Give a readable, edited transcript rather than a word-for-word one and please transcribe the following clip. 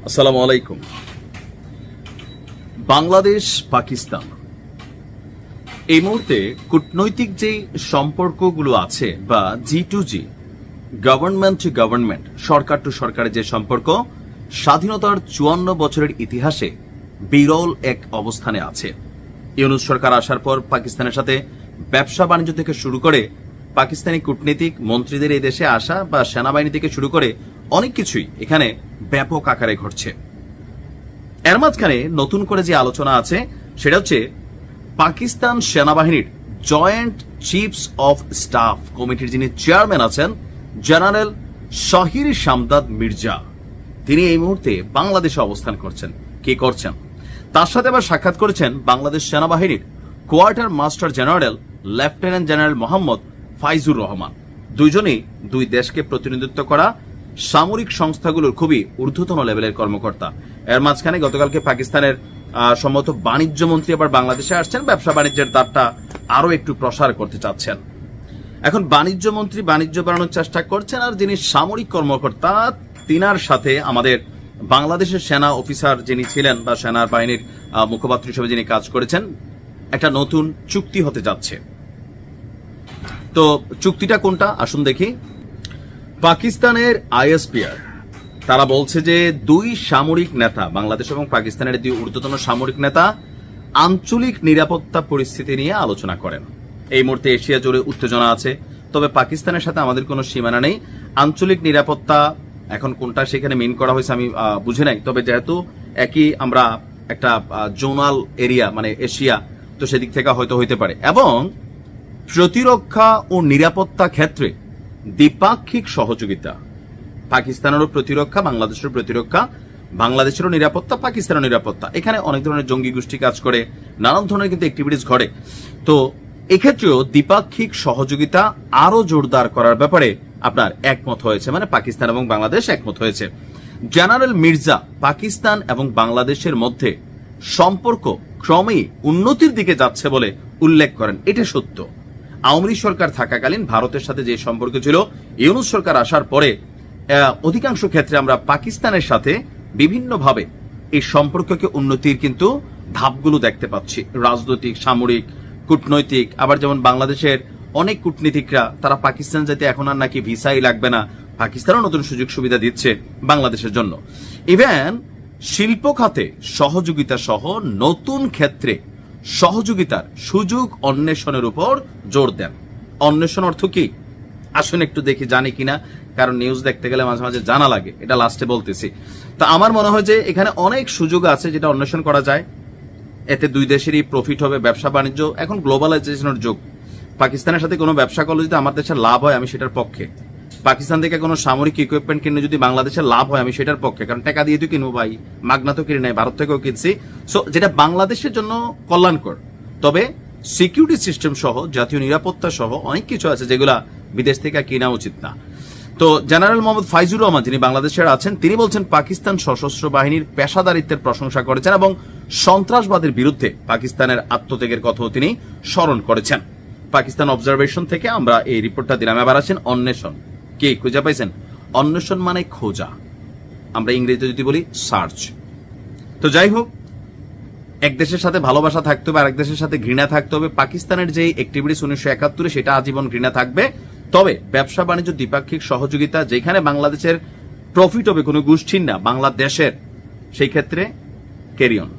আসসালামু আলাইকুম। বাংলাদেশ পাকিস্তান এই মুহূর্তে কূটনৈতিক যে সম্পর্কগুলো আছে বা G2G, গভর্নমেন্ট টু গভর্নমেন্ট, সরকার টু সরকারের যে সম্পর্ক, স্বাধীনতার 54 বছরের ইতিহাসে বিরল এক অবস্থানে আছে। ইউনূস সরকার আসার পর পাকিস্তানের সাথে ব্যবসা বাণিজ্য থেকে শুরু করে পাকিস্তানি কূটনীতিক মন্ত্রীদের এই দেশে আসা বা সেনাবাহিনী থেকে শুরু করে অনেক কিছুই এখানে ব্যাপক আকারে ঘটছে। এর মাঝখানে নতুন করে যে আলোচনা আছে সেটা হচ্ছে পাকিস্তান সেনাবাহিনীর জয়েন্ট চিফস অফ স্টাফ কমিটির যিনি চেয়ারম্যান আছেন জেনারেল শাহির শামদাদ মির্জা, তিনি এই মুহূর্তে বাংলাদেশে অবস্থান করছেন। কি করছেন? তার সাথে আবার সাক্ষাৎ করেছেন বাংলাদেশ সেনাবাহিনীর quarter master general lieutenant general Mohammad Faizur Rahman. দুইজনেই দুই দেশকে প্রতিনিধিত্ব করা সামরিক সংস্থাগুলোর খুবই ঊর্ধ্বতন লেভেলের কর্মকর্তা। এর মাঝখানে গতকালকে পাকিস্তানের সম্ভবত বাণিজ্য মন্ত্রী আবার বাংলাদেশে আসছেন, ব্যবসা বাণিজ্যের দ্বারটা আরো একটু প্রসার করতে চাচ্ছেন। এখন বাণিজ্য মন্ত্রী বাণিজ্য বাড়ানোর চেষ্টা করছেন, আর যিনি সামরিক কর্মকর্তা তিনার সাথে আমাদের বাংলাদেশের সেনা অফিসার যিনি ছিলেন বা সেনা বাহিনীর মুখপাত্র হিসেবে যিনি কাজ করেছেন, একটা নতুন চুক্তি হতে যাচ্ছে। তো চুক্তিটা কোনটা আসুন দেখি। পাকিস্তানের আইএসপিআর তারা বলছে যে দুই সামরিক নেতা, বাংলাদেশ এবং পাকিস্তানের দুই ঊর্ধ্বতন সামরিক নেতা আঞ্চলিক নিরাপত্তা পরিস্থিতি নিয়ে আলোচনা করেন। এই মুহূর্তে এশিয়া জুড়ে উত্তেজনা আছে, তবে পাকিস্তানের সাথে আমাদের কোনো সীমানা নেই। আঞ্চলিক নিরাপত্তা এখন কোনটা সেখানে মিন করা হয়েছে আমি বুঝে নাই, তবে যেহেতু একই আমরা একটা জোনাল এরিয়া মানে এশিয়া, তো সেদিক থেকে হয়তো হইতে পারে। এবং প্রতিরক্ষা ও নিরাপত্তা ক্ষেত্রে দ্বিপাক্ষিক সহযোগিতা, পাকিস্তানেরও প্রতিরক্ষা, বাংলাদেশের প্রতিরক্ষা, বাংলাদেশেরও নিরাপত্তা, পাকিস্তানের নিরাপত্তা, এখানে অনেক ধরনের জঙ্গি গোষ্ঠী কাজ করে, নানান ধরনের কিন্তু অ্যাক্টিভিটিস ঘটে। তো এক্ষেত্রেও দ্বিপাক্ষিক সহযোগিতা আরো জোরদার করার ব্যাপারে আপনার একমত হয়েছে, মানে পাকিস্তান এবং বাংলাদেশ একমত হয়েছে। জেনারেল মির্জা পাকিস্তান এবং বাংলাদেশের মধ্যে সম্পর্ক ক্রমেই উন্নতির দিকে যাচ্ছে বলে উল্লেখ করেন। এটা সত্য। আওয়ামী লীগ সরকার থাকাকালীন ভারতের সাথে যে সম্পর্ক ছিল, ইউনূস সরকার আসার পরে অধিকাংশ ক্ষেত্রে আমরা পাকিস্তানের সাথে বিভিন্নভাবে এই সম্পর্ককে উন্নতির কিন্তু ধাপগুলো দেখতে পাচ্ছি, রাজনৈতিক, সামরিক, কূটনৈতিক। আবার যেমন বাংলাদেশের অনেক কূটনীতিকরা তারা পাকিস্তান যেতে এখন আর নাকি ভিসাই লাগবে না, পাকিস্তানও নতুন সুযোগ সুবিধা দিচ্ছে বাংলাদেশের জন্য। ইভেন শিল্প খাতে সহযোগিতা সহ নতুন ক্ষেত্রে সহযোগিতার সুযোগ অন্বেষণের উপর জোর দেন। অন্বেষণ অর্থ কি আসুন একটু দেখি, জানি কিনা, কারণ নিউজ দেখতে গেলে মাঝে মাঝে জানা লাগে, এটা লাস্টে বলতেছি। তো আমার মনে হয় যে এখানে অনেক সুযোগ আছে যেটা অন্বেষণ করা যায়, এতে দুই দেশেরই প্রফিট হবে। ব্যবসা বাণিজ্য, এখন গ্লোবালাইজেশনের যুগ, পাকিস্তানের সাথে কোনো ব্যবসা করলে যদি আমার দেশের লাভ হয় আমি সেটার পক্ষে। পাকিস্তান থেকে কোনো সামরিক ইকুইপমেন্ট কিনে যদি বাংলাদেশের লাভ হয় আমি সেটার পক্ষে, কারণ টাকা দিয়ে তো কিনবো ভাই, মাগনা তো কিনে নাই, ভারত থেকেও কিনছি। সো যেটা বাংলাদেশের জন্য কল্যাণকর। তবে সিকিউরিটি সিস্টেম সহ, জাতীয় নিরাপত্তা সহ অনেক কিছু আছে যেগুলা বিদেশ থেকে কিনা উচিত না। তো জেনারেল মোহাম্মদ ফাইজুর রহমান যিনি বাংলাদেশের আছেন, তিনি বলছেন পাকিস্তান সশস্ত্র বাহিনীর পেশাদারিত্বের প্রশংসা করেছেন এবং সন্ত্রাসবাদের বিরুদ্ধে পাকিস্তানের আত্মত্যাগের কথাও তিনি স্মরণ করেছেন। পাকিস্তান অবজারভেশন থেকে আমরা এই রিপোর্টটা দিলাম। এবার আছেন অন্বেষণ। কি খুঁজে পাইছেন? অন্বেষণ মানে খোঁজা, আমরা ইংরেজিতে যদি বলি সার্চ। তো যাই হোক, এক দেশের সাথে ভালোবাসা থাকতে হবে, আরেক দেশের সাথে ঘৃণা থাকতে হবে। পাকিস্তানের যে অ্যাক্টিভিটিস 1971 সেটা আজীবন ঘৃণা থাকবে। তবে ব্যবসা বাণিজ্য, দ্বিপাক্ষিক সহযোগিতা, যেখানে বাংলাদেশের প্রফিট হবে কোনো গোষ্ঠীর না, বাংলাদেশের, সেই ক্ষেত্রে ক্যারি অন।